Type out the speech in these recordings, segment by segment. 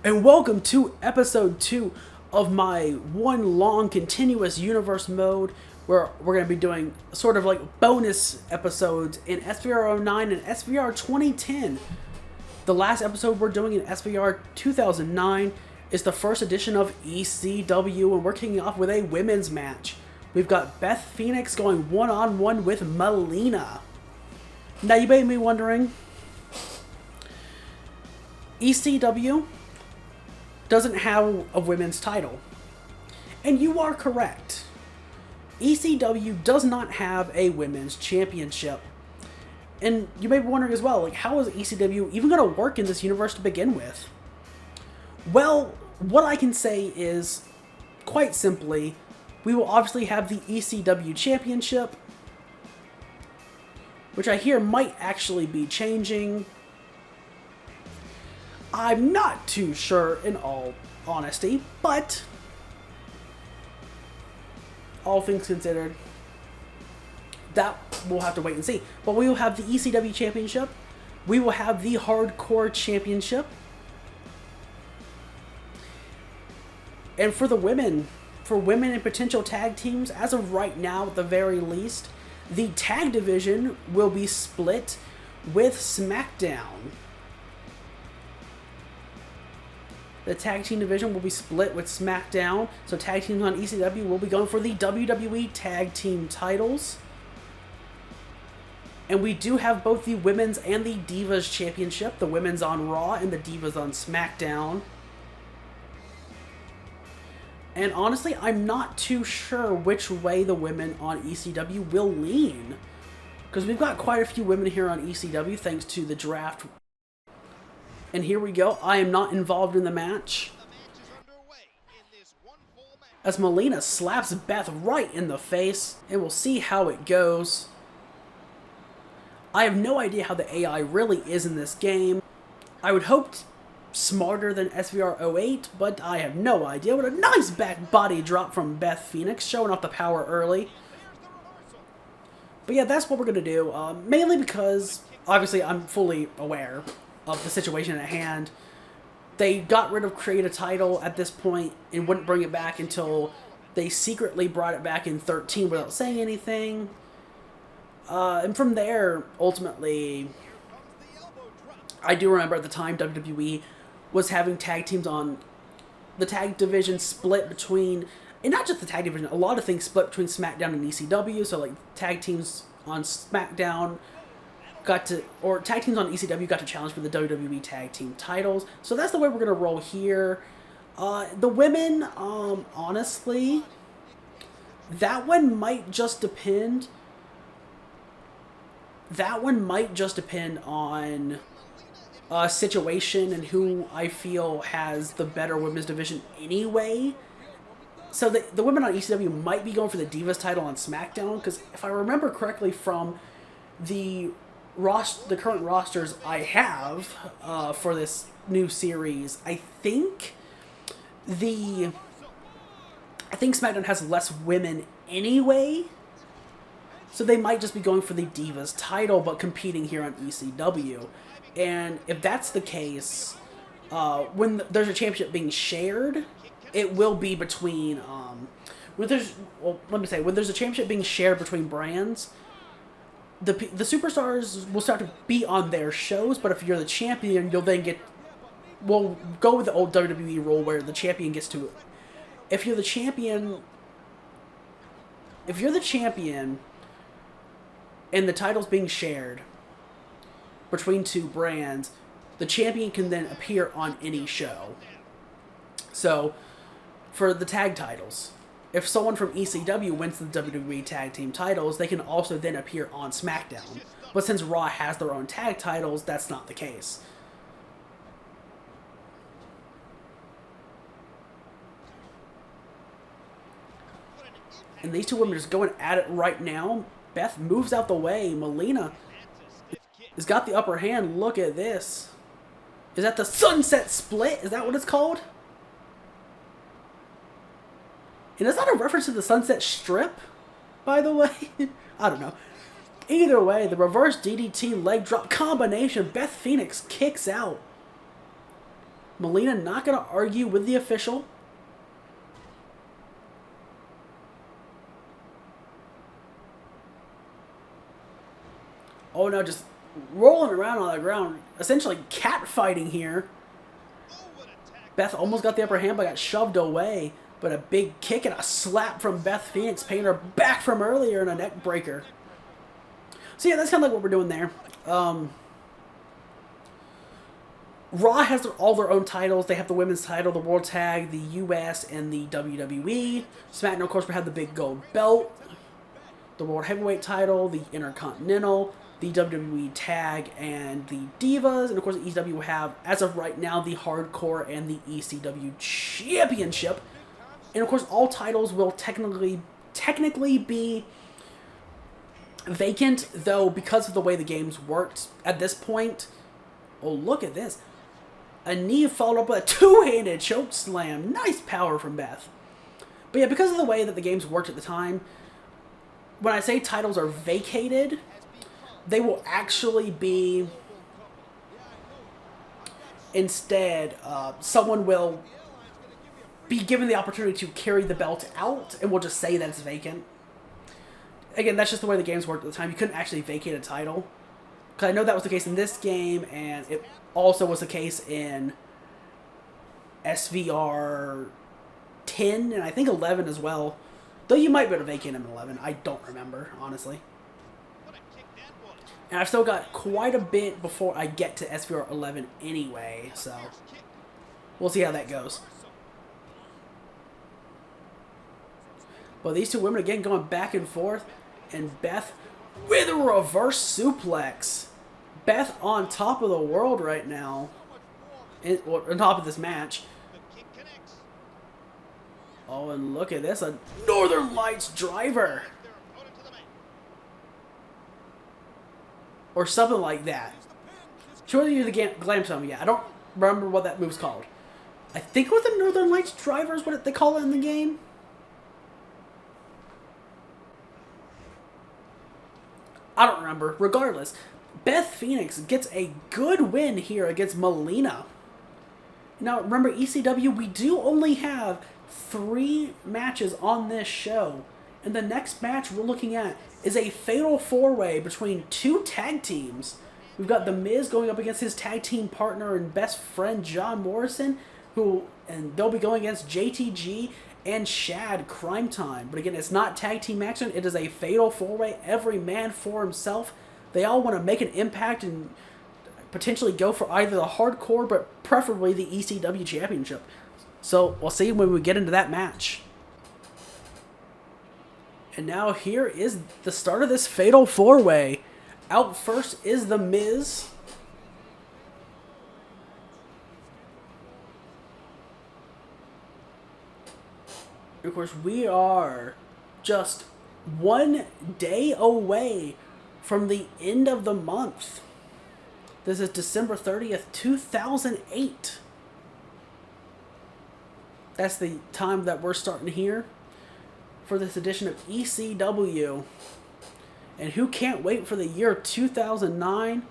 and welcome to episode 2 of my one long continuous universe mode where we're going to be doing sort of like bonus episodes in SVR 09 and SVR 2010. The last episode we're doing in SVR 2009 is the first edition of ECW, and we're kicking off with a women's match. We've got Beth Phoenix going one-on-one with Melina. Now you may be wondering, ECW doesn't have a women's title. And you are correct. ECW does not have a women's championship. And you may be wondering as well, like, how is ECW even going to work in this universe to begin with? Well, what I can say is, quite simply, we will obviously have the ECW Championship, which I hear might actually be changing. I'm not too sure, in all honesty, but all things considered, that we'll have to wait and see. But we will have the ECW Championship. We will have the Hardcore Championship. And for the women, and potential tag teams, as of right now, at the very least, the tag division will be split with SmackDown. The tag team division will be split with SmackDown. So tag teams on ECW will be going for the WWE tag team titles. And we do have both the women's and the Divas Championship. The women's on Raw and the Divas on SmackDown. And honestly, I'm not too sure which way the women on ECW will lean. Because we've got quite a few women here on ECW thanks to the draft. And here we go. I am not involved in the match. As Melina slaps Beth right in the face. And we'll see how it goes. I have no idea how the AI really is in this game. I would hope smarter than SVR 08, but I have no idea. What a nice back body drop from Beth Phoenix, showing off the power early. But yeah, that's what we're going to do. Mainly because, obviously, I'm fully aware of the situation at hand. They got rid of Create a Title at this point and wouldn't bring it back until they secretly brought it back in 13 without saying anything. And from there, ultimately, I do remember at the time WWE was having tag teams on the tag division split between, and not just the tag division, a lot of things split between SmackDown and ECW. So like tag teams on SmackDown tag teams on ECW got to challenge for the WWE tag team titles. So that's the way we're going to roll here. The women, honestly, that one might just depend. That one might just depend on situation and who I feel has the better women's division anyway. So the women on ECW might be going for the Divas title on SmackDown, because if I remember correctly from the current rosters I have for this new series, I think SmackDown has less women anyway. So they might just be going for the Divas title, but competing here on ECW. And if that's the case, when there's a championship being shared, it will be between, when there's a championship being shared between brands, the superstars will start to be on their shows, but if you're the champion, you'll then we'll go with the old WWE rule where the champion gets to, if you're the champion, and the title's being shared between two brands, the champion can then appear on any show. So, for the tag titles, if someone from ECW wins the WWE tag team titles, they can also then appear on SmackDown. But since Raw has their own tag titles, that's not the case. And these two women are just going at it right now. Beth moves out the way. Melina has got the upper hand. Look at this. Is that the Sunset Split? Is that what it's called? And is that a reference to the Sunset Strip, by the way? I don't know. Either way, the reverse DDT leg drop combination. Beth Phoenix kicks out. Melina not going to argue with the official. Oh no, just rolling around on the ground. Essentially catfighting here. Beth almost got the upper hand, but got shoved away. But a big kick and a slap from Beth Phoenix, paying her back from earlier in a neck breaker. So yeah, that's kind of like what we're doing there. Raw has all their own titles. They have the women's title, the World Tag, the US, and the WWE. SmackDown, of course, we have the big gold belt, the World Heavyweight title, the Intercontinental, the WWE Tag, and the Divas. And, of course, the ECW will have, as of right now, the Hardcore and the ECW Championship. And, of course, all titles will technically be vacant, though, because of the way the games worked at this point. Oh, look at this. A knee followed up with a two-handed choke slam. Nice power from Beth. But yeah, because of the way that the games worked at the time, when I say titles are vacated, they will actually be, instead, someone will be given the opportunity to carry the belt out, and we'll just say that it's vacant. Again, that's just the way the games worked at the time. You couldn't actually vacate a title. Because I know that was the case in this game, and it also was the case in SVR 10, and I think 11 as well. Though you might be able to vacate them in 11. I don't remember, honestly. And I've still got quite a bit before I get to SVR 11 anyway, so we'll see how that goes. But these two women, again, going back and forth, and Beth with a reverse suplex. Beth on top of the world right now. On top of this match. Oh, and look at this. A Northern Lights driver. Or something like that. She wasn't using the glam stomp yet. I don't remember what that move's called. I think it was the Northern Lights driver is what they call it in the game. I don't remember. Regardless, Beth Phoenix gets a good win here against Melina. Now, remember, ECW, we do only have 3 matches on this show. And the next match we're looking at is a fatal 4-way between 2 tag teams. We've got The Miz going up against his tag team partner and best friend, John Morrison, and they'll be going against JTG and Shad, Crime Time. But again, it's not tag team action. It is a fatal 4-way, every man for himself. They all want to make an impact and potentially go for either the Hardcore, but preferably the ECW Championship. So we'll see when we get into that match. And now here is the start of this fatal 4-way. Out first is The Miz. Of course, we are just 1 day away from the end of the month. This is December 30th, 2008. That's the time that we're starting here for this edition of ECW. And who can't wait for the year 2009?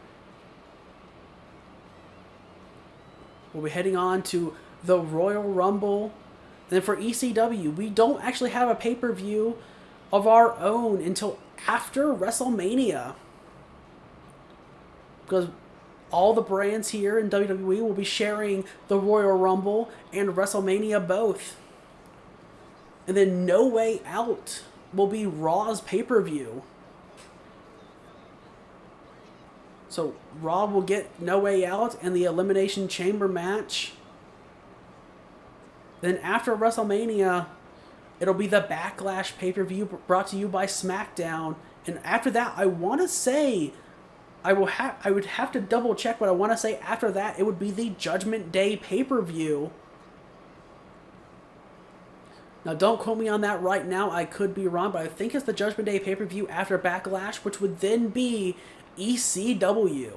We'll be heading on to the Royal Rumble. And then for ECW, we don't actually have a pay-per-view of our own until after WrestleMania. Because all the brands here in WWE will be sharing the Royal Rumble and WrestleMania both. And then No Way Out will be Raw's pay-per-view. So Raw will get No Way Out and the Elimination Chamber match. Then after WrestleMania, it'll be the Backlash pay-per-view brought to you by SmackDown. And after that, I want to say, I would have to double check, but I want to say after that, it would be the Judgment Day pay-per-view. Now, don't quote me on that right now. I could be wrong, but I think it's the Judgment Day pay-per-view after Backlash, which would then be ECW.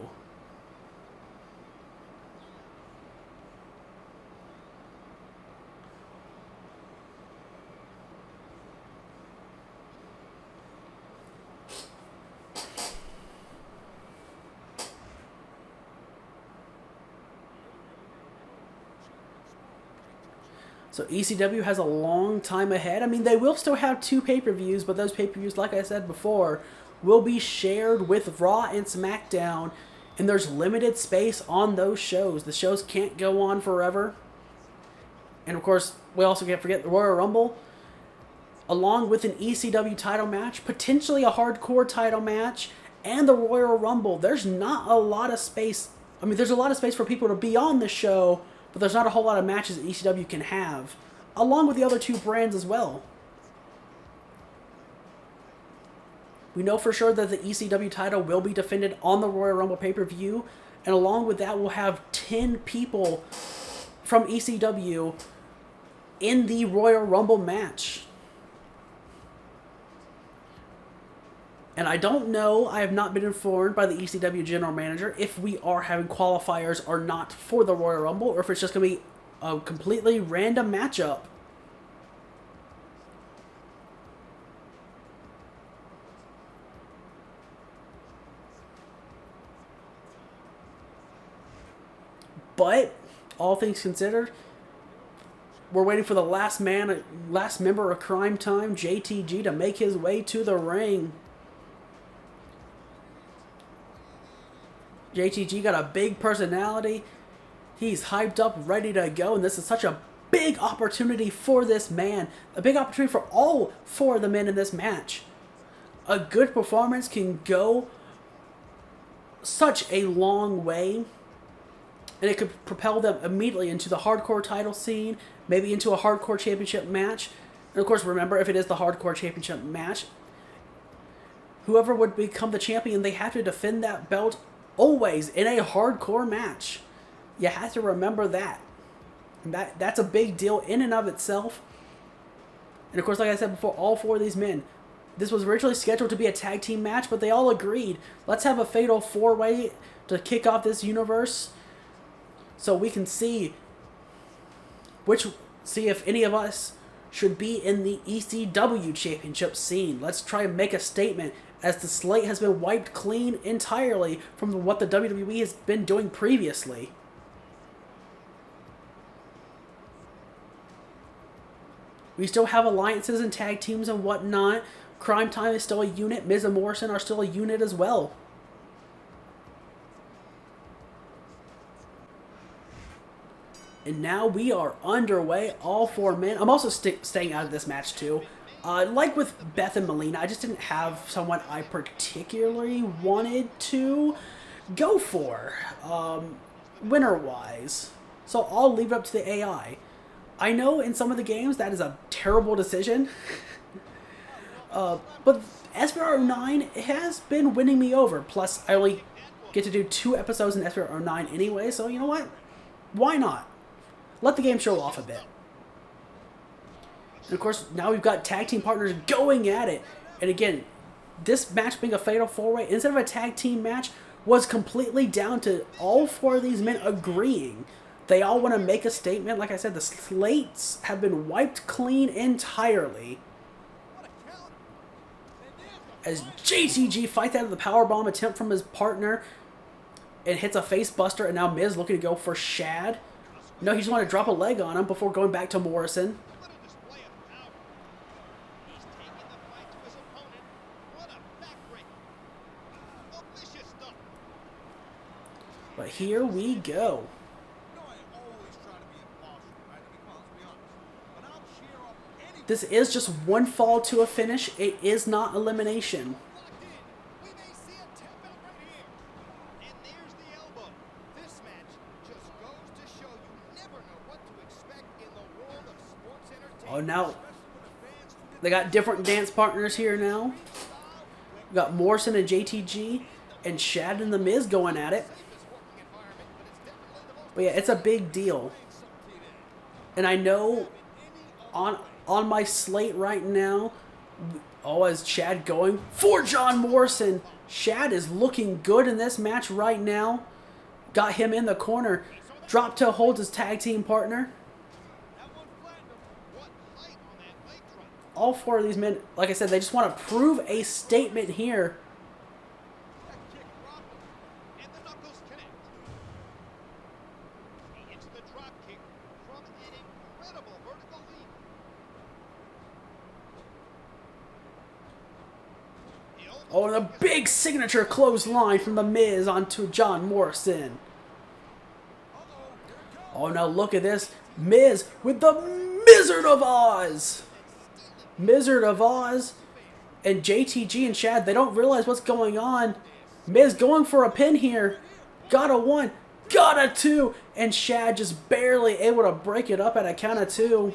So ECW has a long time ahead. I mean, they will still have 2 pay-per-views, but those pay-per-views, like I said before, will be shared with Raw and SmackDown, and there's limited space on those shows. The shows can't go on forever. And of course, we also can't forget the Royal Rumble, along with an ECW title match, potentially a hardcore title match, and the Royal Rumble. There's not a lot of space. I mean, there's a lot of space for people to be on the show, but there's not a whole lot of matches that ECW can have, along with the other 2 brands as well. We know for sure that the ECW title will be defended on the Royal Rumble pay-per-view, and along with that, we'll have 10 people from ECW in the Royal Rumble match. And I don't know, I have not been informed by the ECW general manager if we are having qualifiers or not for the Royal Rumble, or if it's just going to be a completely random matchup. But, all things considered, we're waiting for the last member of Crime Time, JTG, to make his way to the ring. JTG got a big personality. He's hyped up, ready to go, and this is such a big opportunity for this man. A big opportunity for all 4 of the men in this match. A good performance can go such a long way, and it could propel them immediately into the hardcore title scene, maybe into a hardcore championship match. And of course, remember, if it is the hardcore championship match, whoever would become the champion, they have to defend that belt always in a hardcore match. You have to remember that. And that's a big deal in and of itself. And of course, like I said before, all 4 of these men, this was originally scheduled to be a tag team match, but they all agreed, let's have a fatal 4-way to kick off this universe, so we can see if any of us should be in the ECW Championship scene. Let's try and make a statement, as the slate has been wiped clean entirely from what the WWE has been doing previously. We still have alliances and tag teams and whatnot. Crime Time is still a unit. Miz and Morrison are still a unit as well. And now we are underway, all 4 men. I'm also staying out of this match too. Like with Beth and Melina, I just didn't have someone I particularly wanted to go for, winner-wise. So I'll leave it up to the AI. I know in some of the games that is a terrible decision, but SVR 09 has been winning me over. Plus, I only get to do 2 episodes in SVR 09 anyway, so you know what? Why not? Let the game show off a bit. And of course, now we've got tag team partners going at it. And again, this match being a fatal 4-way instead of a tag team match was completely down to all 4 of these men agreeing. They all want to make a statement. Like I said, the slates have been wiped clean entirely. As JTG fights out of the powerbomb attempt from his partner and hits a face buster, and now Miz looking to go for Shad. No, he just wanted to drop a leg on him before going back to Morrison. But here we go. This is just one fall to a finish. It is not elimination. Oh, now they got different dance partners here now. We got Morrison and JTG and Shad and The Miz going at it. But yeah, it's a big deal. And I know on my slate right now, is Shad going for John Morrison. Shad is looking good in this match right now. Got him in the corner. Drop toe holds his tag team partner. All 4 of these men, like I said, they just want to prove a statement here. Oh, and a big signature clothesline from The Miz onto John Morrison. Oh, now look at this. Miz with the Wizard of Oz. Wizard of Oz. And JTG and Shad, they don't realize what's going on. Miz going for a pin here. Got a 1. Got a 2. And Shad just barely able to break it up at a count of 2.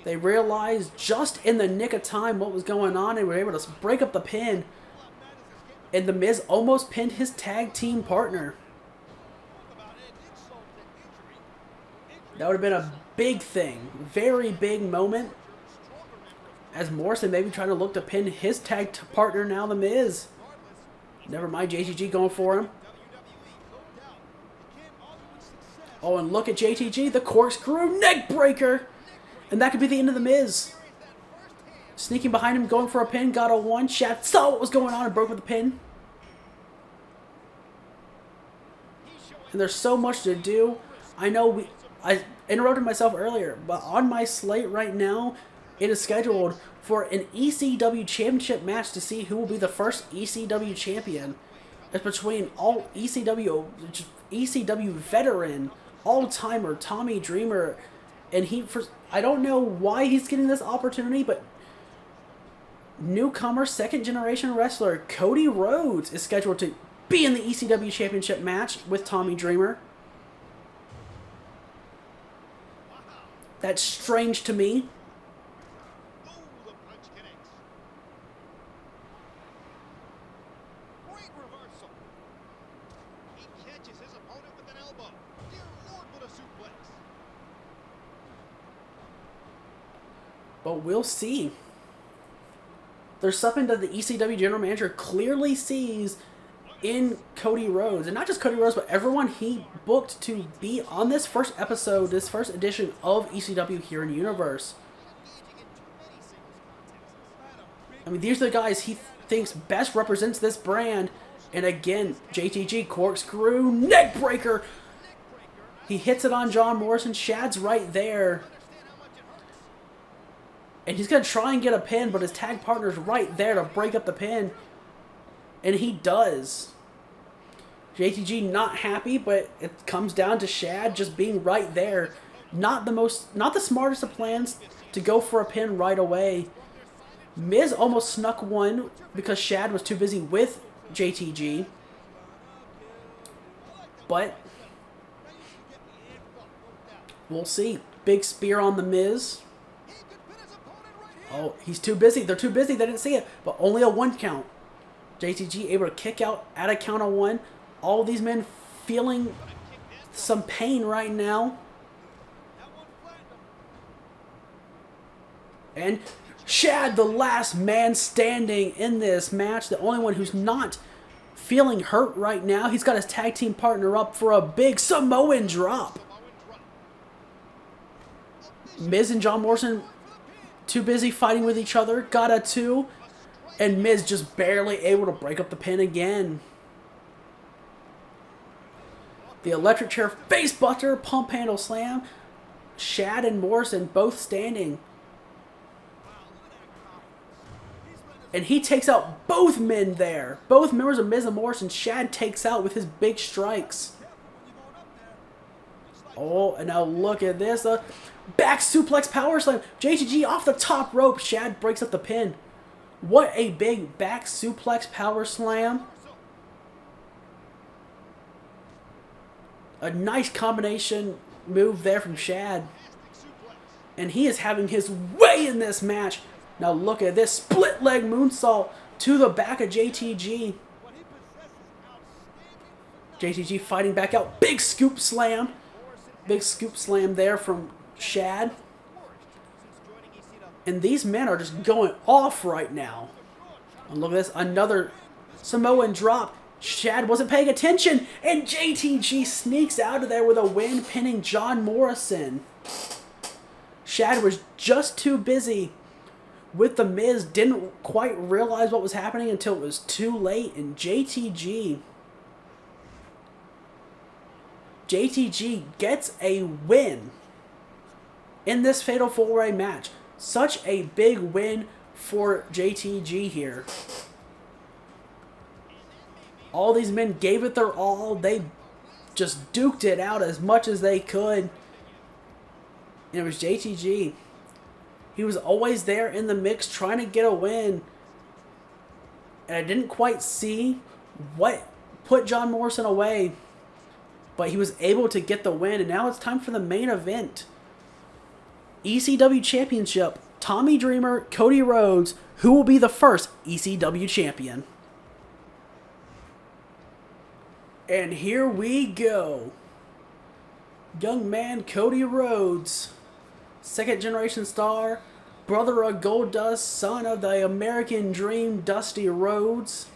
They realized just in the nick of time what was going on and were able to break up the pin. And The Miz almost pinned his tag team partner. That would have been a big thing. Very big moment. As Morrison maybe trying to look to pin his tag partner now, The Miz. Never mind, JTG going for him. Oh, and look at JTG, the corkscrew neck breaker. And that could be the end of The Miz. Sneaking behind him, going for a pin, got a 1. Shad saw what was going on and broke with the pin. And there's so much to do. I know I interrupted myself earlier, but on my slate right now, it is scheduled for an ECW Championship match to see who will be the first ECW champion. It's between all ECW veteran, all-timer Tommy Dreamer, and I don't know why he's getting this opportunity, but newcomer, second-generation wrestler Cody Rhodes is scheduled to be in the ECW Championship match with Tommy Dreamer. That's strange to me. But we'll see. There's something that the ECW general manager clearly sees in Cody Rhodes. And not just Cody Rhodes, but everyone he booked to be on this first episode, this first edition of ECW here in Universe. I mean, these are the guys he thinks best represents this brand. And again, JTG, corkscrew, neck breaker. He hits it on John Morrison. Shad's right there. And he's going to try and get a pin, but his tag partner's right there to break up the pin. And he does. JTG not happy, but it comes down to Shad just being right there. Not the smartest of plans to go for a pin right away. Miz almost snuck one because Shad was too busy with JTG. But we'll see. Big spear on the Miz. Oh, he's too busy. They're too busy. They didn't see it. But only a 1 count. JTG able to kick out at a count of 1. All of these men feeling some pain right now. And Shad, the last man standing in this match. The only one who's not feeling hurt right now. He's got his tag team partner up for a big Samoan drop. Miz and John Morrison too busy fighting with each other. Got a 2. And Miz just barely able to break up the pin again. The electric chair face buster, pump handle slam. Shad and Morrison both standing. And he takes out both men there. Both members of Miz and Morrison, Shad takes out with his big strikes. Oh, and now look at this. Back suplex power slam. JTG off the top rope. Shad breaks up the pin. What a big back suplex power slam. A nice combination move there from Shad. And he is having his way in this match. Now look at this split leg moonsault to the back of JTG. JTG fighting back out. Big scoop slam. Big scoop slam there from Shad. And these men are just going off right now. And look at this. Another Samoan drop. Shad wasn't paying attention. And JTG sneaks out of there with a win, pinning John Morrison. Shad was just too busy with the Miz. Didn't quite realize what was happening until it was too late. And JTG gets a win in this Fatal 4-Way match. Such a big win for JTG here. All these men gave it their all. They just duked it out as much as they could. And it was JTG. He was always there in the mix trying to get a win. And I didn't quite see what put John Morrison away. But he was able to get the win. And now it's time for the main event. ECW Championship. Tommy Dreamer, Cody Rhodes. Who will be the first ECW champion? And here we go. Young man Cody Rhodes. Second generation star. Brother of Goldust. Son of the American Dream, Dusty Rhodes.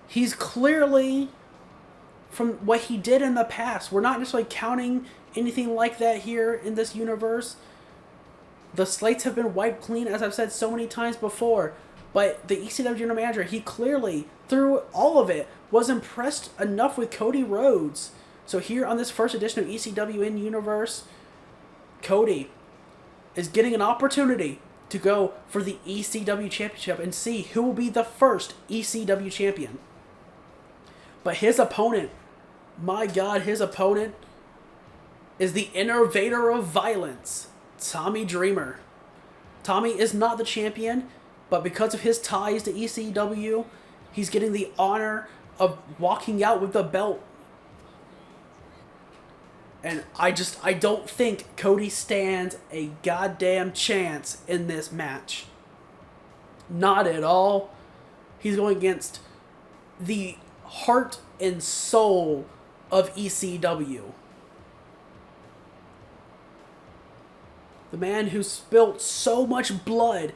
He's clearly, from what he did in the past, we're not necessarily counting anything like that here in this universe. The slates have been wiped clean, as I've said so many times before. But the ECW general manager, he clearly, through all of it, was impressed enough with Cody Rhodes. So here on this first edition of ECW in Universe, Cody is getting an opportunity to go for the ECW Championship and see who will be the first ECW champion. But his opponent, my God, his opponent is the innovator of violence, Tommy Dreamer. Tommy is not the champion, but because of his ties to ECW, he's getting the honor of walking out with the belt. And I don't think Cody stands a goddamn chance in this match. Not at all. He's going against the heart and soul of ECW. The man who spilt so much blood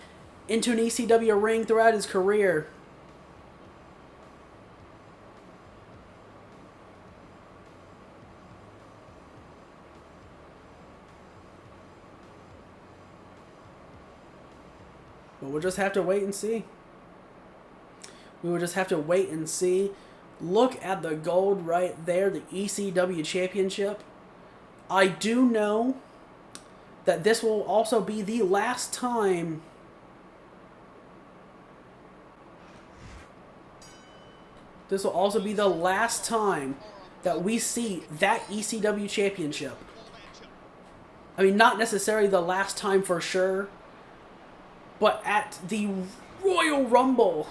into an ECW ring throughout his career. But we'll just have to wait and see. We will just have to wait and see. Look at the gold right there, the ECW Championship. I do know that this will also be the last time that we see that ECW Championship. I mean, not necessarily the last time for sure, but at the Royal Rumble.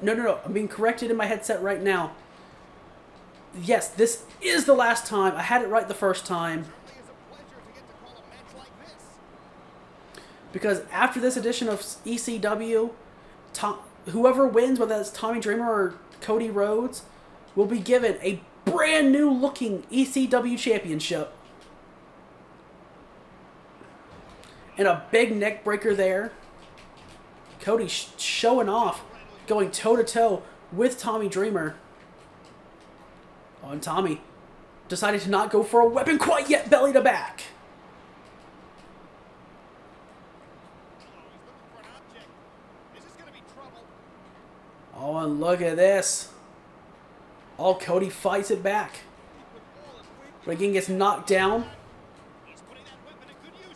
No. I'm being corrected in my headset right now. Yes, this is the last time. I had it right the first time. Because after this edition of ECW, whoever wins, whether that's Tommy Dreamer or Cody Rhodes, will be given a brand new looking ECW Championship. And a big neck breaker there. Cody showing off, going toe-to-toe with Tommy Dreamer. Oh, and Tommy decided to not go for a weapon quite yet, belly to back. Oh, and look at this. Oh, Cody fights it back. But again, gets knocked down.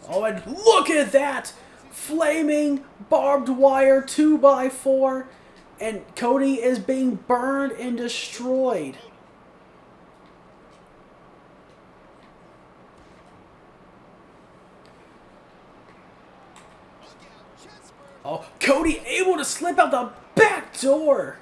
Oh, and look at that! Flaming barbed wire 2x4. And Cody is being burned and destroyed. Oh, Cody able to slip out the back door.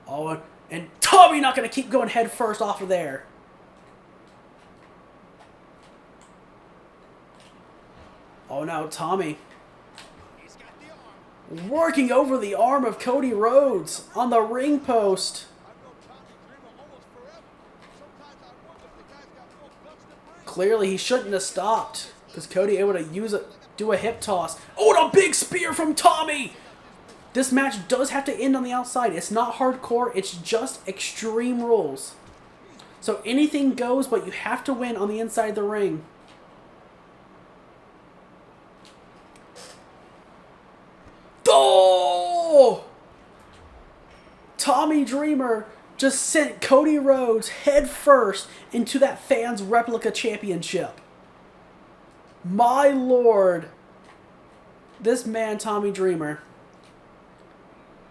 Oh, and Tommy not going to keep going head first off of there. Oh, now Tommy working over the arm of Cody Rhodes on the ring post. Clearly, he shouldn't have stopped because Cody able to do a hip toss. Oh, and a big spear from Tommy! This match does have to end on the outside. It's not hardcore. It's just Extreme Rules. So anything goes, but you have to win on the inside of the ring. Oh! Tommy Dreamer just sent Cody Rhodes head first into that fans replica championship. My lord. This man, Tommy Dreamer.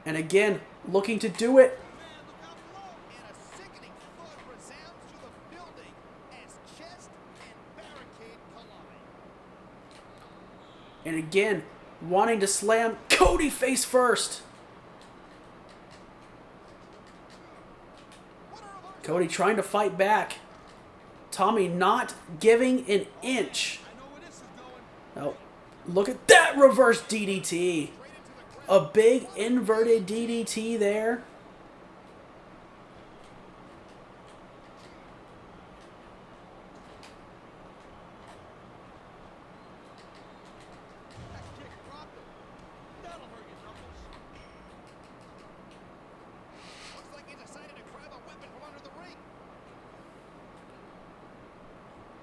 And again, looking to do it. And again, wanting to slam Cody face first. Cody trying to fight back. Tommy not giving an inch. Oh, look at that reverse DDT. A big inverted DDT there.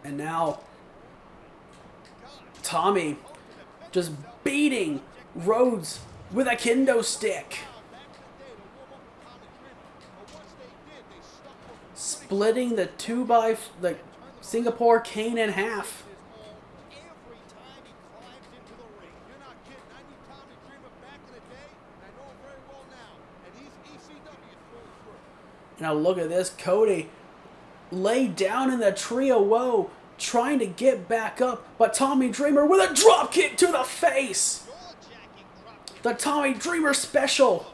And now, Tommy just beating Rhodes with a kendo stick. Splitting the the Singapore cane in half. Now look at this, Cody laid down in the tree of woe, trying to get back up, but Tommy Dreamer with a drop kick to the face. The Tommy Dreamer special.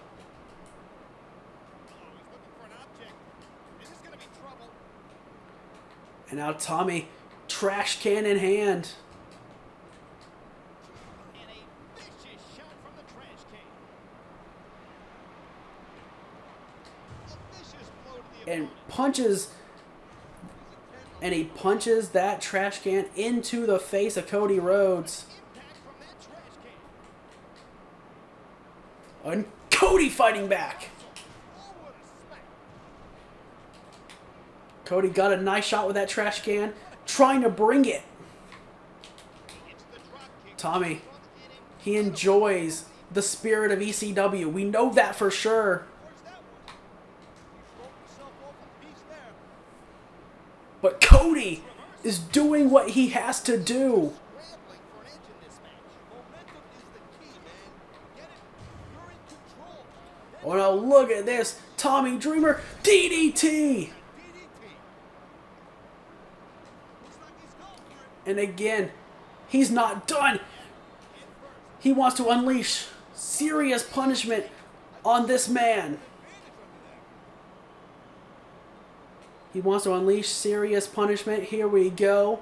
And now Tommy, trash can in hand. And punches, and he punches that trash can into the face of Cody Rhodes. And Cody fighting back. Cody got a nice shot with that trash can, trying to bring it. Tommy, he enjoys the spirit of ECW. We know that for sure. But Cody is doing what he has to do. Oh, now look at this. Tommy Dreamer, DDT. And again, he's not done. He wants to unleash serious punishment on this man. He wants to unleash serious punishment. Here we go.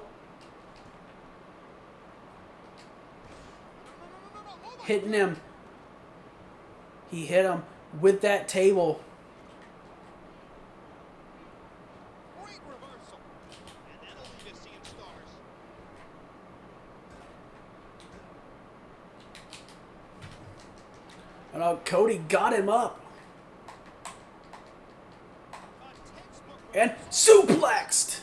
Hitting him. He hit him with that table. And Cody got him up. And suplexed!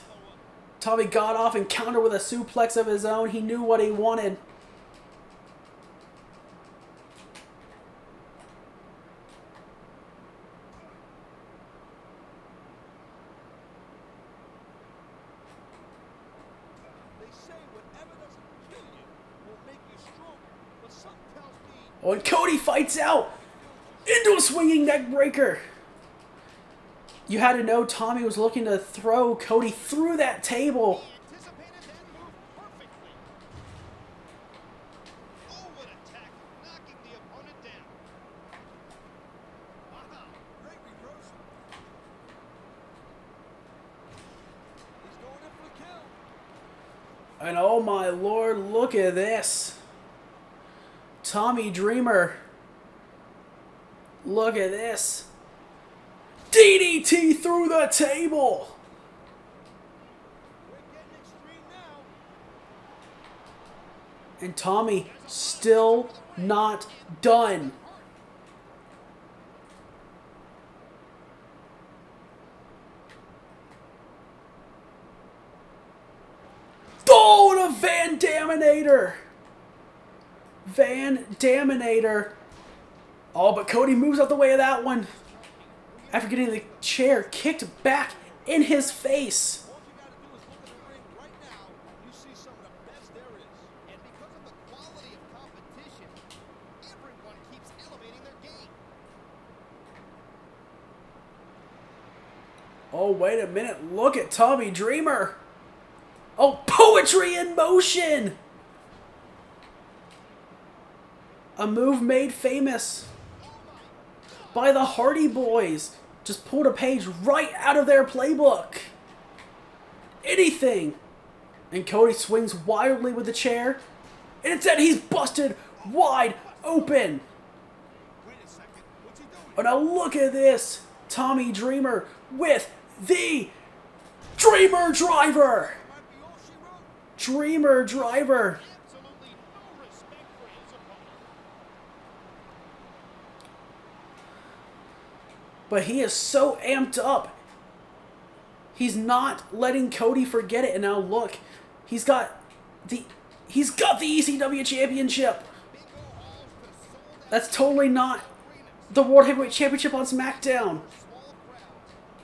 Tommy got off and countered with a suplex of his own. He knew what he wanted. Oh, and Cody fights out into a swinging neck breaker. You had to know Tommy was looking to throw Cody through that table. And oh my lord, look at this. Tommy Dreamer. Look at this. DDT through the table. And Tommy still not done. Oh, the Van Daminator. Van Daminator Oh, but Cody moves out the way of that one after getting the chair kicked back in his face. All you gotta do is look at the ring right now. You see some of the best there is. And because of the quality of competition, everyone keeps elevating their game. Oh, wait a minute. Look at Tommy Dreamer. Oh, poetry in motion. A move made famous by the Hardy Boys. Just pulled a page right out of their playbook. Anything. And Cody swings wildly with the chair. And instead he's busted wide open. Wait a second. What's he doing? Oh, now look at this. Tommy Dreamer with the Dreamer Driver. Might be all she wrote. Dreamer Driver. Absolutely no respect for his opponent. But he is so amped up. He's not letting Cody forget it. And now look, he's got the ECW Championship. That's totally not the World Heavyweight Championship on SmackDown. Small crowd.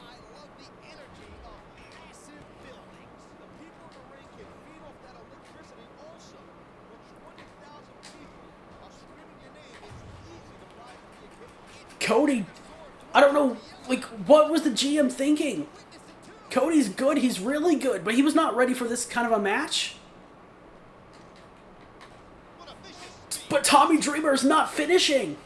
I love the energy of massive buildings. The people in the ring can feed off that electricity also. When 20,000 people are screaming your name, it's easy to rise to the occasion. Cody, I don't know, like, what was the GM thinking? Cody's good, he's really good, but he was not ready for this kind of a match. But Tommy Dreamer is not finishing.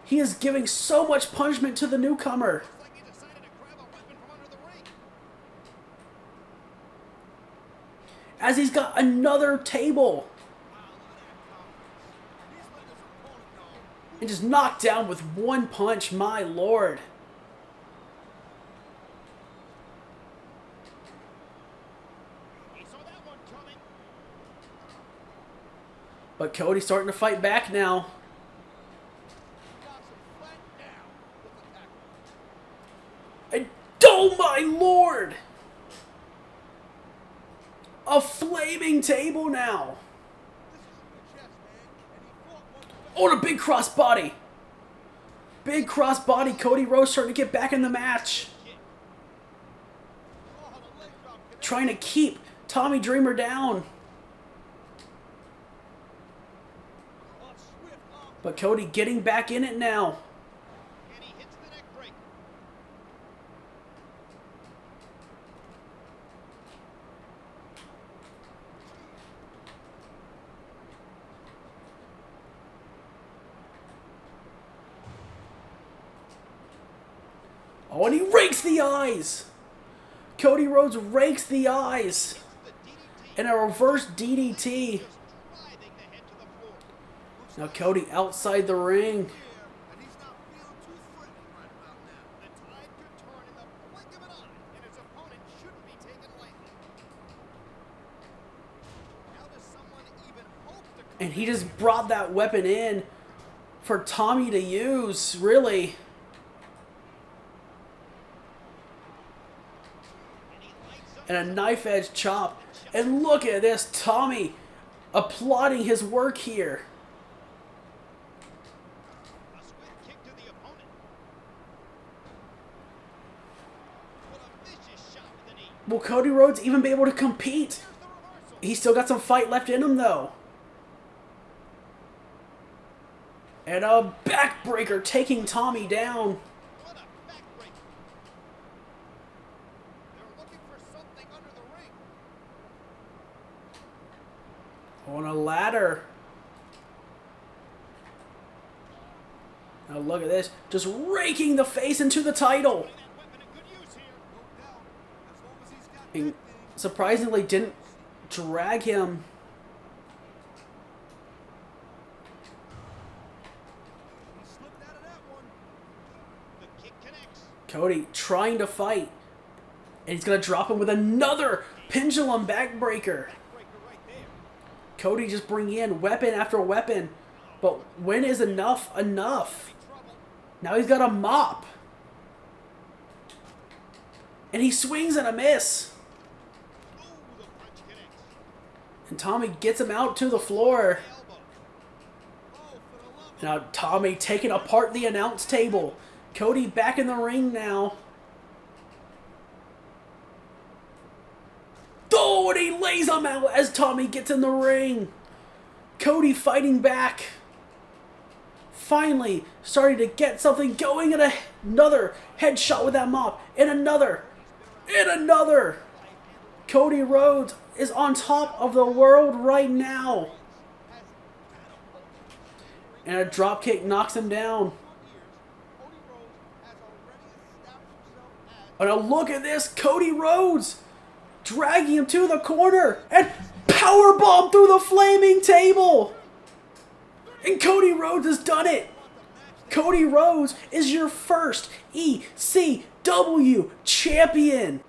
He is giving so much punishment to the newcomer. It's like he decided to grab a weapon from under the ring. As he's got another table. He's letting his opponent know. And just knocked down with one punch, my lord. He saw that one coming. But Cody's starting to fight back now. Knocks him flat down with the tackle. And oh my lord! A flaming table now. This is in the chest, man. And he fought one back. Oh, and a big crossbody. Big crossbody. Cody Rhodes starting to get back in the match. Oh, the leg drop connected. Trying to keep Tommy Dreamer down. A swift arm. But Cody getting back in it now. And he hits the neck break. Oh, and he rakes the eyes. Cody Rhodes rakes the eyes. The DDT And a reverse DDT. just driving the head to the floor. Now Cody outside the ring. And he's not feeling too threatened right about now. The tide could turn in the blink of an eye, and his opponent shouldn't be taken lightly. How does someone even hope to come And he just brought that weapon in for Tommy to use, really. and he lights up And a knife edge chop. And look at this, Tommy applauding his work here. a swift kick to the opponent. What a vicious shot with the knee. Will Cody Rhodes even be able to compete? Here's the reversal. He's still got some fight left in him, though. And a backbreaker taking Tommy down. What a backbreaker. They're looking for something under the ring. On a ladder. Now look at this. Just raking the face into the title. That weapon in good use here. No doubt. As long as he's got And that thing. surprisingly didn't drag him. He slipped out of that one. The kick connects. Cody trying to fight. And he's going to drop him with another pendulum backbreaker. Breaker right there. Cody just bringing in weapon after weapon. But when is enough enough? Big trouble. Now he's got a mop. And he swings and a miss. Ooh, the punch connects. And Tommy gets him out to the floor. Elbow. Oh, for the love Now Tommy taking apart the announce table. Cody back in the ring now. Oh, and he lays him out as Tommy gets in the ring. Cody fighting back. Finally starting to get something going, and another headshot with that mop. And another. And another. Cody Rhodes is on top of the world right now. And a dropkick knocks him down. And now look at this. Cody Rhodes dragging him to the corner and powerbomb through the flaming table. And Cody Rhodes has done it. Cody Rhodes is your first ECW champion.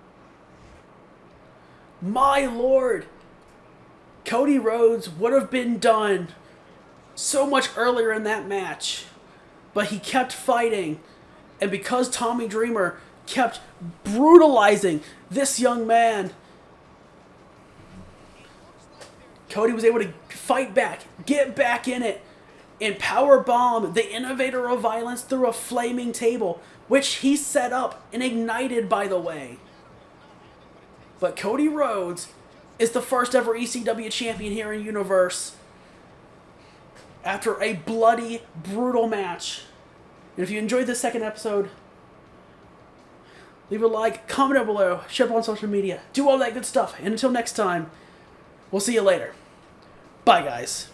My lord. Cody Rhodes would have been done so much earlier in that match. But he kept fighting. And because Tommy Dreamer kept brutalizing this young man, Cody was able to fight back, get back in it, and powerbomb the Innovator of Violence through a flaming table, which he set up and ignited, by the way. But Cody Rhodes is the first ever ECW champion here in Universe after a bloody, brutal match. And if you enjoyed this second episode, leave a like, comment down below, share it on social media, do all that good stuff. And until next time, we'll see you later. Bye, guys.